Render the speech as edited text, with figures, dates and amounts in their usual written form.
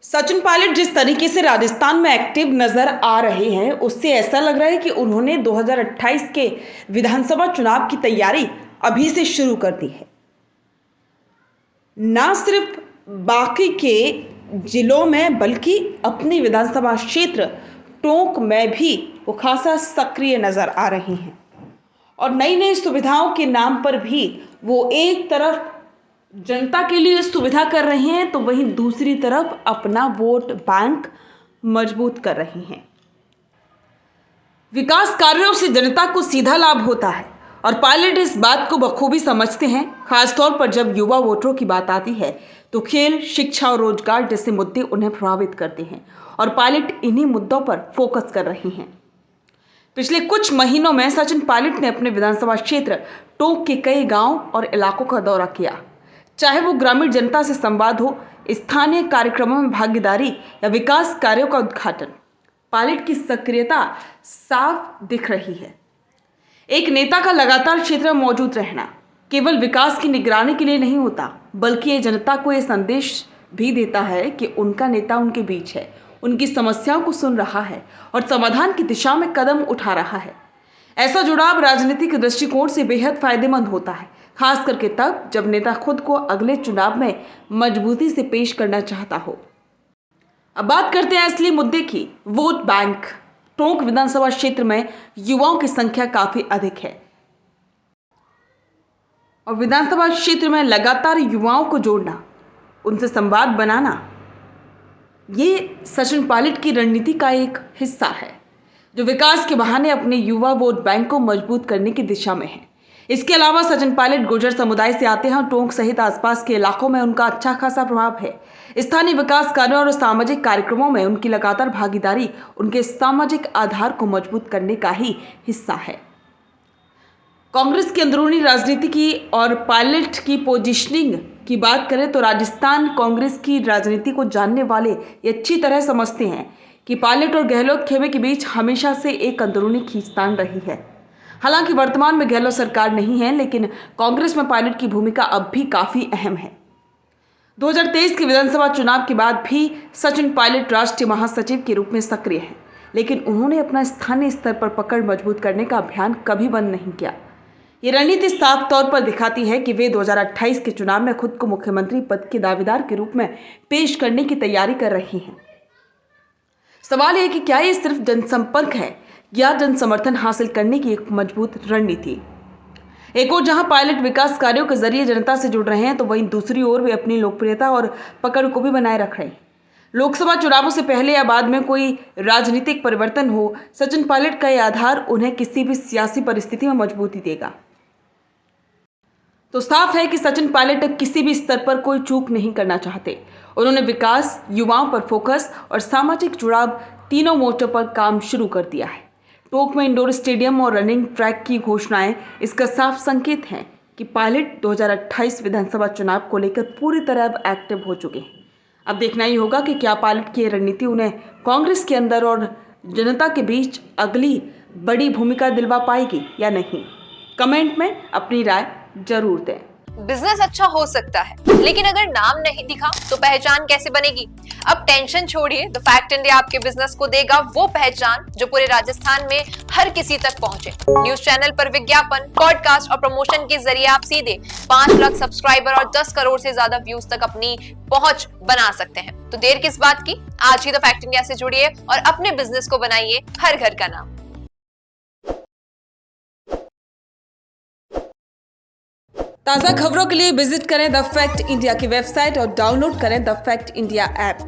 सचिन पायलट जिस तरीके से राजस्थान में एक्टिव नजर आ रहे हैं, उससे ऐसा लग रहा है कि उन्होंने 2028 के विधानसभा चुनाव की तैयारी अभी से शुरू कर दी है। ना सिर्फ बाकी के जिलों में बल्कि अपनी विधानसभा क्षेत्र टोंक में भी वो खासा सक्रिय नजर आ रहे हैं और नई नई सुविधाओं के नाम पर भी वो एक तरफ जनता के लिए सुविधा कर रहे हैं तो वहीं दूसरी तरफ अपना वोट बैंक मजबूत कर रहे हैं। विकास कार्यों से जनता को सीधा लाभ होता है और पायलट इस बात को बखूबी समझते हैं। खासतौर पर जब युवा वोटरों की बात आती है तो खेल, शिक्षा और रोजगार जैसे मुद्दे उन्हें प्रभावित करते हैं और पायलट इन्हीं मुद्दों पर फोकस कर रहे हैं। पिछले कुछ महीनों में सचिन पायलट ने अपने विधानसभा क्षेत्र टोंक के कई गांव और इलाकों का दौरा किया। चाहे वो ग्रामीण जनता से संवाद हो, स्थानीय कार्यक्रमों में भागीदारी या विकास कार्यों का उद्घाटन, पायलट की सक्रियता साफ दिख रही है। एक नेता का लगातार क्षेत्र में मौजूद रहना केवल विकास की निगरानी के लिए नहीं होता, बल्कि ये जनता को ये संदेश भी देता है कि उनका नेता उनके बीच है, उनकी समस्याओं को सुन रहा है और समाधान की दिशा में कदम उठा रहा है। ऐसा जुड़ाव राजनीतिक दृष्टिकोण से बेहद फायदेमंद होता है, खास करके तब जब नेता खुद को अगले चुनाव में मजबूती से पेश करना चाहता हो। अब बात करते हैं असली मुद्दे की, वोट बैंक। टोंक विधानसभा क्षेत्र में युवाओं की संख्या काफी अधिक है और विधानसभा क्षेत्र में लगातार युवाओं को जोड़ना, उनसे संवाद बनाना, ये सचिन पायलट की रणनीति का एक हिस्सा है जो विकास के बहाने अपने युवा वोट बैंक को मजबूत करने की दिशा में है। इसके अलावा सचिन पायलट गुर्जर समुदाय से आते हैं। टोंक सहित आसपास के इलाकों में उनका अच्छा खासा प्रभाव है। स्थानीय विकास कार्यों और सामाजिक कार्यक्रमों में उनकी लगातार भागीदारी उनके सामाजिक आधार को मजबूत करने का ही हिस्सा है। कांग्रेस की अंदरूनी राजनीति की और पायलट की पोजीशनिंग की बात करें तो राजस्थान कांग्रेस की राजनीति को जानने वाले ये अच्छी तरह समझते हैं कि पायलट और गहलोत खेमे के बीच हमेशा से एक अंदरूनी खींचतान रही है। हालांकि वर्तमान में गहलोत सरकार नहीं है, लेकिन कांग्रेस में पायलट की भूमिका अब भी काफी अहम है। 2023 के विधानसभा चुनाव के बाद भी सचिन पायलट राष्ट्रीय महासचिव के रूप में सक्रिय हैं, लेकिन उन्होंने अपना स्थानीय स्तर पर पकड़ मजबूत करने का अभियान कभी बंद नहीं किया। ये रणनीति साफ तौर पर दिखाती है कि वे 2028 के चुनाव में खुद को मुख्यमंत्री पद के दावेदार के रूप में पेश करने की तैयारी कर रही हैं। सवाल यह है कि क्या ये सिर्फ जनसंपर्क है या जन समर्थन हासिल करने की एक मजबूत रणनीति। एक ओर जहां पायलट विकास कार्यों के जरिए जनता से जुड़ रहे हैं तो वहीं दूसरी ओर वे अपनी लोकप्रियता और पकड़ को भी बनाए रख रहे हैं। लोकसभा चुनावों से पहले या बाद में कोई राजनीतिक परिवर्तन हो, सचिन पायलट का यह आधार उन्हें किसी भी सियासी परिस्थिति में मजबूती देगा। तो साफ है कि सचिन पायलट अब किसी भी स्तर पर कोई चूक नहीं करना चाहते। उन्होंने विकास, युवाओं पर फोकस और सामाजिक जुड़ाव तीनों मोर्चों पर काम शुरू कर दिया है। टोंक में इंडोर स्टेडियम और रनिंग ट्रैक की घोषणाएं इसका साफ संकेत हैं कि पायलट 2028 विधानसभा चुनाव को लेकर पूरी तरह अब एक्टिव हो चुके हैं। अब देखना ही होगा कि क्या पायलट की रणनीति उन्हें कांग्रेस के अंदर और जनता के बीच अगली बड़ी भूमिका दिलवा पाएगी या नहीं। कमेंट में अपनी राय जरूर दें। बिजनेस अच्छा हो सकता है, लेकिन अगर नाम नहीं दिखा तो पहचान कैसे बनेगी। अब टेंशन छोड़िए, द फैक्ट इंडिया आपके बिजनेस को देगा वो पहचान जो पूरे राजस्थान में हर किसी तक पहुंचे। न्यूज चैनल पर विज्ञापन, पॉडकास्ट और प्रमोशन के जरिए आप सीधे 5 लाख सब्सक्राइबर और 10 करोड़ से ज्यादा व्यूज तक अपनी पहुंच बना सकते हैं। तो देर किस बात की, आज ही द फैक्ट इंडिया से जुड़िए और अपने बिजनेस को बनाइए हर घर का नाम। ताज़ा खबरों के लिए विजिट करें द फैक्ट इंडिया की वेबसाइट और डाउनलोड करें द फैक्ट इंडिया ऐप।